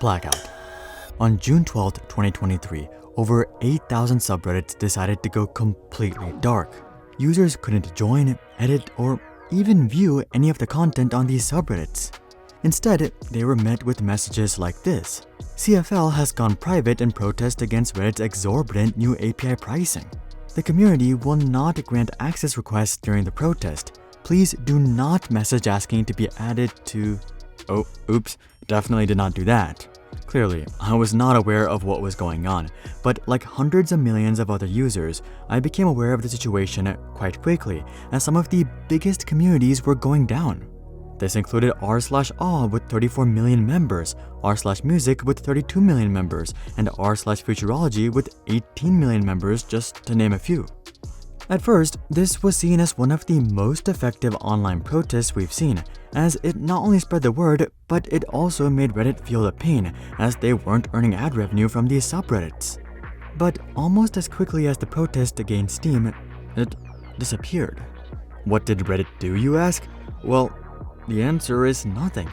Blackout. On June 12, 2023, over 8,000 subreddits decided to go completely dark. Users couldn't join, edit, or even view any of the content on these subreddits. Instead, they were met with messages like this: CFL has gone private in protest against Reddit's exorbitant new API pricing. The community will not grant access requests during the protest. Please do not message asking to be added to... Oh, oops, definitely did not do that. Clearly, I was not aware of what was going on, but like hundreds of millions of other users, I became aware of the situation quite quickly as some of the biggest communities were going down. This included r/aw with 34 million members, r/music with 32 million members, and r/futurology with 18 million members, just to name a few. At first, this was seen as one of the most effective online protests we've seen, as it not only spread the word, but it also made Reddit feel the pain, as they weren't earning ad revenue from these subreddits. But almost as quickly as the protest gained steam, it disappeared. What did Reddit do, you ask? Well, the answer is nothing.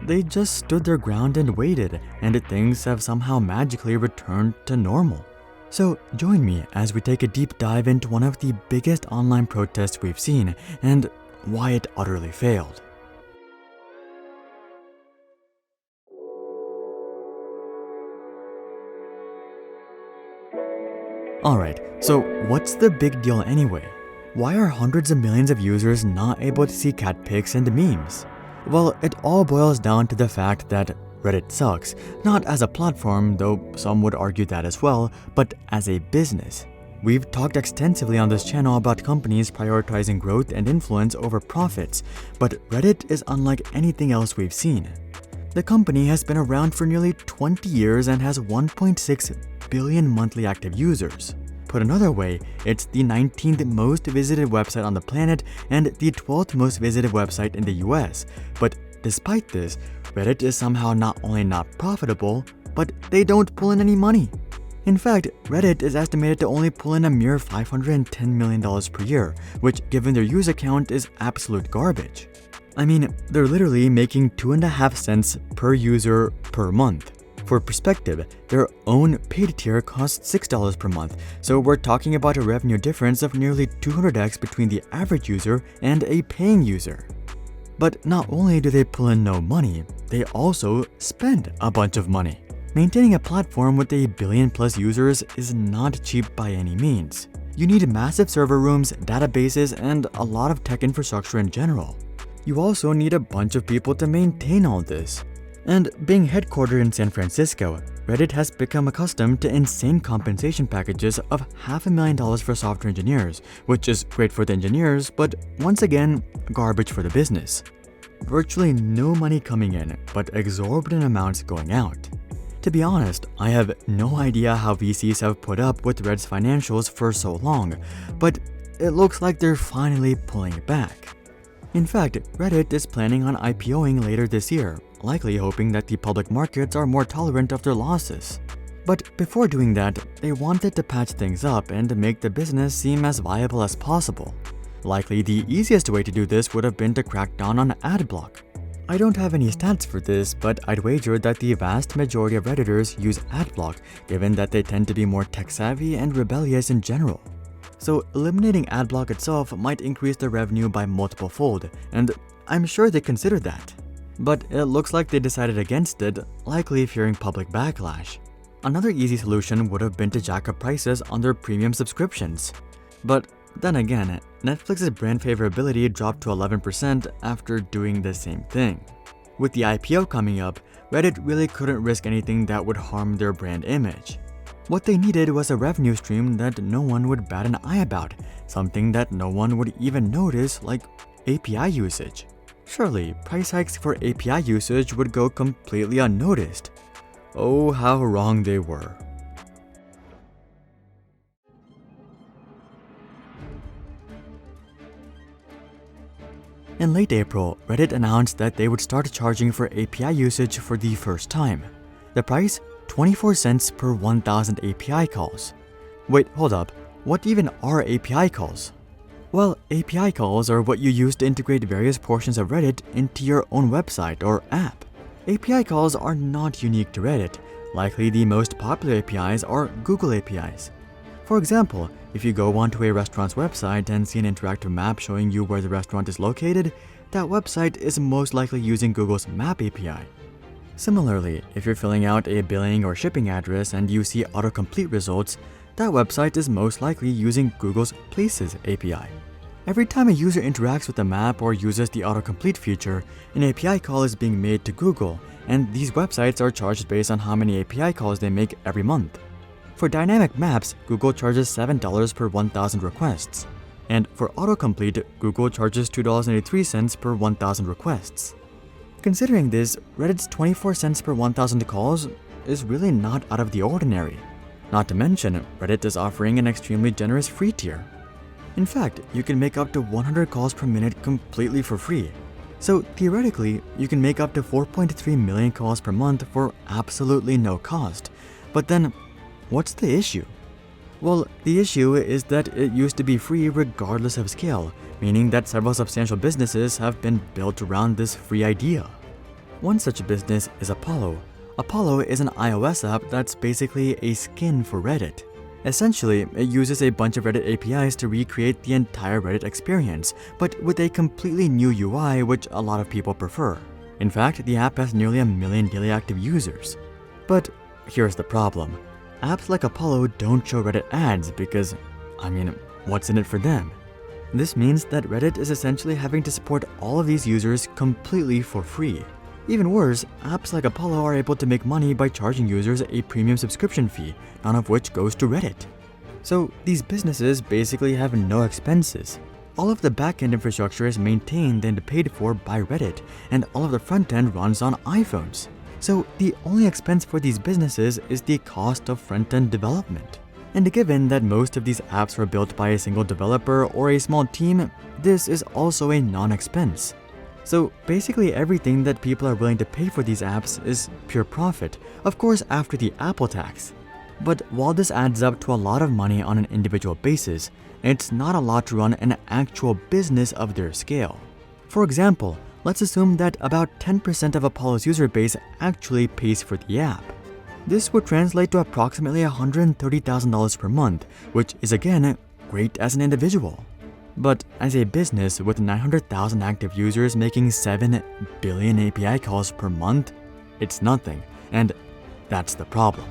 They just stood their ground and waited, and things have somehow magically returned to normal. So join me as we take a deep dive into one of the biggest online protests we've seen and why it utterly failed. Alright, so what's the big deal anyway? Why are hundreds of millions of users not able to see cat pics and memes? Well, it all boils down to the fact that Reddit sucks, not as a platform, though some would argue that as well, but as a business. We've talked extensively on this channel about companies prioritizing growth and influence over profits, but Reddit is unlike anything else we've seen. The company has been around for nearly 20 years and has 1.6 billion monthly active users. Put another way, it's the 19th most visited website on the planet and the 12th most visited website in the US. But despite this, Reddit is somehow not only not profitable, but they don't pull in any money. In fact, Reddit is estimated to only pull in a mere $510 million per year, which given their user count is absolute garbage. I mean, they're literally making 2.5 cents per user per month. For perspective, their own paid tier costs $6 per month, so we're talking about a revenue difference of nearly 200x between the average user and a paying user. But not only do they pull in no money, they also spend a bunch of money. Maintaining a platform with a billion plus users is not cheap by any means. You need massive server rooms, databases, and a lot of tech infrastructure in general. You also need a bunch of people to maintain all this. And being headquartered in San Francisco, Reddit has become accustomed to insane compensation packages of $500,000 for software engineers, which is great for the engineers, but once again, garbage for the business. Virtually no money coming in, but exorbitant amounts going out. To be honest, I have no idea how VCs have put up with Reddit's financials for so long, but it looks like they're finally pulling it back. In fact, Reddit is planning on IPOing later this year, likely hoping that the public markets are more tolerant of their losses. But before doing that, they wanted to patch things up and make the business seem as viable as possible. Likely the easiest way to do this would have been to crack down on adblock. I don't have any stats for this, but I'd wager that the vast majority of Redditors use adblock, given that they tend to be more tech-savvy and rebellious in general. So eliminating adblock itself might increase their revenue by multiple fold, and I'm sure they considered that. But it looks like they decided against it, likely fearing public backlash. Another easy solution would have been to jack up prices on their premium subscriptions. But then again, Netflix's brand favorability dropped to 11% after doing the same thing. With the IPO coming up, Reddit really couldn't risk anything that would harm their brand image. What they needed was a revenue stream that no one would bat an eye about, something that no one would even notice, like API usage. Surely, price hikes for API usage would go completely unnoticed. Oh, how wrong they were. In late April, Reddit announced that they would start charging for API usage for the first time. The price? 24 cents per 1,000 API calls. Wait, hold up. What even are API calls? Well, API calls are what you use to integrate various portions of Reddit into your own website or app. API calls are not unique to Reddit. Likely the most popular APIs are Google APIs. For example, if you go onto a restaurant's website and see an interactive map showing you where the restaurant is located, that website is most likely using Google's Map API. Similarly, if you're filling out a billing or shipping address and you see autocomplete results, that website is most likely using Google's Places API. Every time a user interacts with the map or uses the autocomplete feature, an API call is being made to Google, and these websites are charged based on how many API calls they make every month. For dynamic maps, Google charges $7 per 1,000 requests. And for autocomplete, Google charges $2.83 per 1,000 requests. Considering this, Reddit's 24 cents per 1,000 calls is really not out of the ordinary. Not to mention, Reddit is offering an extremely generous free tier. In fact, you can make up to 100 calls per minute completely for free. So theoretically, you can make up to 4.3 million calls per month for absolutely no cost. But then, what's the issue? Well, the issue is that it used to be free regardless of scale, meaning that several substantial businesses have been built around this free idea. One such business is Apollo. Apollo is an iOS app that's basically a skin for Reddit. Essentially, it uses a bunch of Reddit APIs to recreate the entire Reddit experience, but with a completely new UI which a lot of people prefer. In fact, the app has nearly 1 million daily active users. But here's the problem. Apps like Apollo don't show Reddit ads because, what's in it for them? This means that Reddit is essentially having to support all of these users completely for free. Even worse, apps like Apollo are able to make money by charging users a premium subscription fee, none of which goes to Reddit. So these businesses basically have no expenses. All of the backend infrastructure is maintained and paid for by Reddit, and all of the front end runs on iPhones. So the only expense for these businesses is the cost of front-end development. And given that most of these apps were built by a single developer or a small team, this is also a non-expense. So basically everything that people are willing to pay for these apps is pure profit, of course after the Apple tax. But while this adds up to a lot of money on an individual basis, it's not a lot to run an actual business of their scale. For example, let's assume that about 10% of Apollo's user base actually pays for the app. This would translate to approximately $130,000 per month, which is again great as an individual. But as a business with 900,000 active users making 7 billion API calls per month, it's nothing, and that's the problem.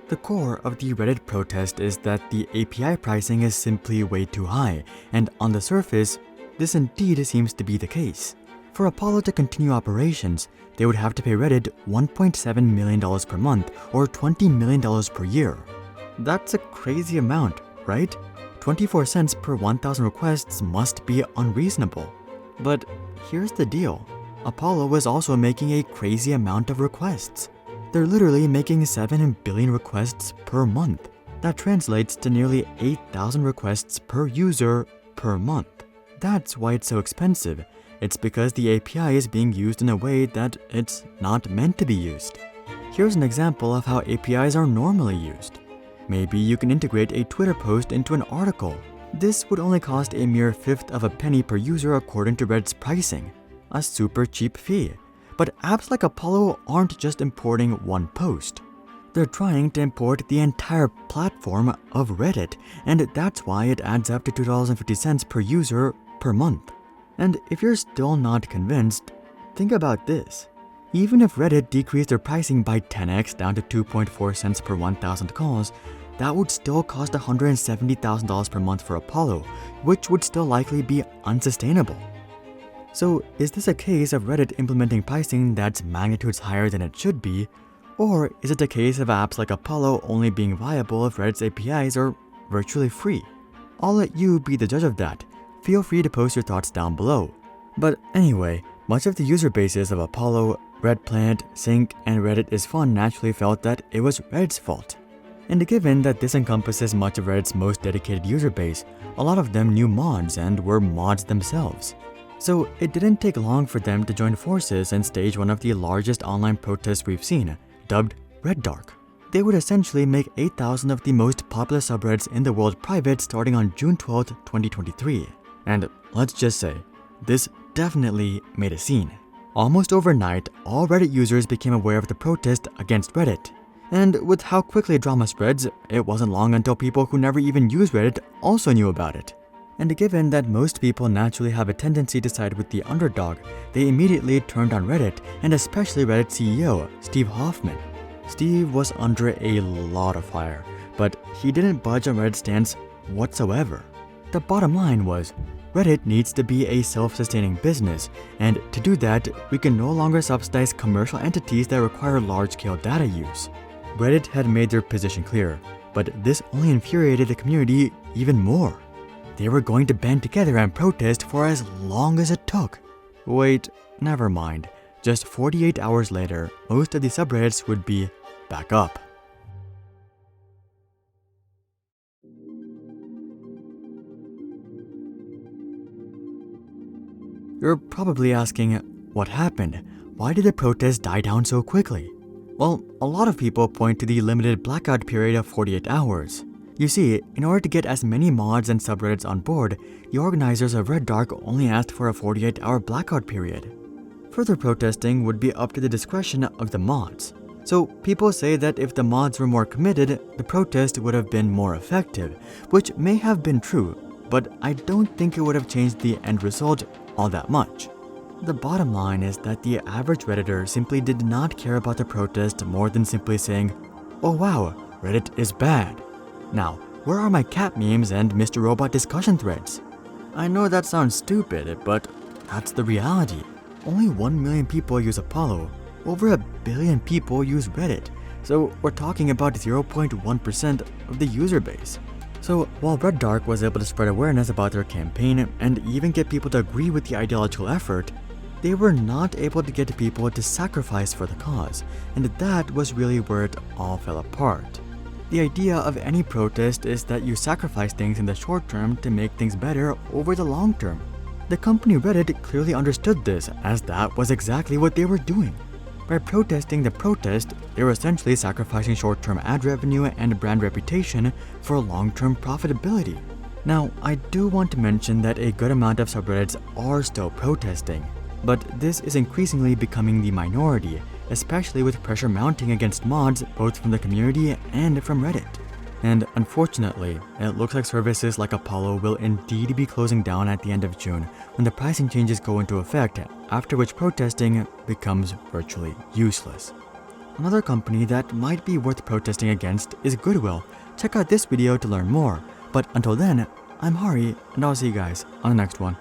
The core of the Reddit protest is that the API pricing is simply way too high, and on the surface, this indeed seems to be the case. For Apollo to continue operations, they would have to pay Reddit $1.7 million per month, or $20 million per year. That's a crazy amount, right? 24 cents per 1,000 requests must be unreasonable. But here's the deal. Apollo was also making a crazy amount of requests. They're literally making 7 billion requests per month. That translates to nearly 8,000 requests per user per month. That's why it's so expensive. It's because the API is being used in a way that it's not meant to be used. Here's an example of how APIs are normally used. Maybe you can integrate a Twitter post into an article. This would only cost a mere fifth of a penny per user according to Reddit's pricing. A super cheap fee. But apps like Apollo aren't just importing one post. They're trying to import the entire platform of Reddit, and that's why it adds up to $2.50 per user per month. And if you're still not convinced, think about this. Even if Reddit decreased their pricing by 10x down to 2.4 cents per 1,000 calls, that would still cost $170,000 per month for Apollo, which would still likely be unsustainable. So is this a case of Reddit implementing pricing that's magnitudes higher than it should be, or is it a case of apps like Apollo only being viable if Reddit's APIs are virtually free? I'll let you be the judge of that. Feel free to post your thoughts down below. But anyway, much of the user bases of Apollo, RedPlanet, Sync, and Reddit is Fun naturally felt that it was Reddit's fault. And given that this encompasses much of Reddit's most dedicated user base, a lot of them knew mods and were mods themselves. So it didn't take long for them to join forces and stage one of the largest online protests we've seen, dubbed Red Dark. They would essentially make 8,000 of the most popular subreddits in the world private starting on June 12, 2023. And let's just say, this definitely made a scene. Almost overnight, all Reddit users became aware of the protest against Reddit. And with how quickly drama spreads, it wasn't long until people who never even use Reddit also knew about it. And given that most people naturally have a tendency to side with the underdog, they immediately turned on Reddit, and especially Reddit CEO, Steve Hoffman. Steve was under a lot of fire, but he didn't budge on Reddit's stance whatsoever. The bottom line was, Reddit needs to be a self-sustaining business, and to do that, we can no longer subsidize commercial entities that require large-scale data use. Reddit had made their position clear, but this only infuriated the community even more. They were going to band together and protest for as long as it took. Wait, never mind. Just 48 hours later, most of the subreddits would be back up. You're probably asking, what happened? Why did the protest die down so quickly? Well, a lot of people point to the limited blackout period of 48 hours. You see, in order to get as many mods and subreddits on board, the organizers of Red Dark only asked for a 48-hour blackout period. Further protesting would be up to the discretion of the mods. So people say that if the mods were more committed, the protest would have been more effective, which may have been true, but I don't think it would have changed the end result all that much. The bottom line is that the average Redditor simply did not care about the protest more than simply saying, "Oh wow, Reddit is bad. Now, where are my cat memes and Mr. Robot discussion threads?" I know that sounds stupid, but that's the reality. Only 1 million people use Apollo. Over 1 billion people use Reddit. So we're talking about 0.1% of the user base. So while Red Dark was able to spread awareness about their campaign and even get people to agree with the ideological effort, they were not able to get people to sacrifice for the cause, and that was really where it all fell apart. The idea of any protest is that you sacrifice things in the short term to make things better over the long term. The company Reddit clearly understood this, as that was exactly what they were doing. By protesting the protest, they were essentially sacrificing short-term ad revenue and brand reputation for long-term profitability. Now, I do want to mention that a good amount of subreddits are still protesting, but this is increasingly becoming the minority, especially with pressure mounting against mods both from the community and from Reddit. And unfortunately, it looks like services like Apollo will indeed be closing down at the end of June when the pricing changes go into effect, after which protesting becomes virtually useless. Another company that might be worth protesting against is Goodwill. Check out this video to learn more. But until then, I'm Hari, and I'll see you guys on the next one.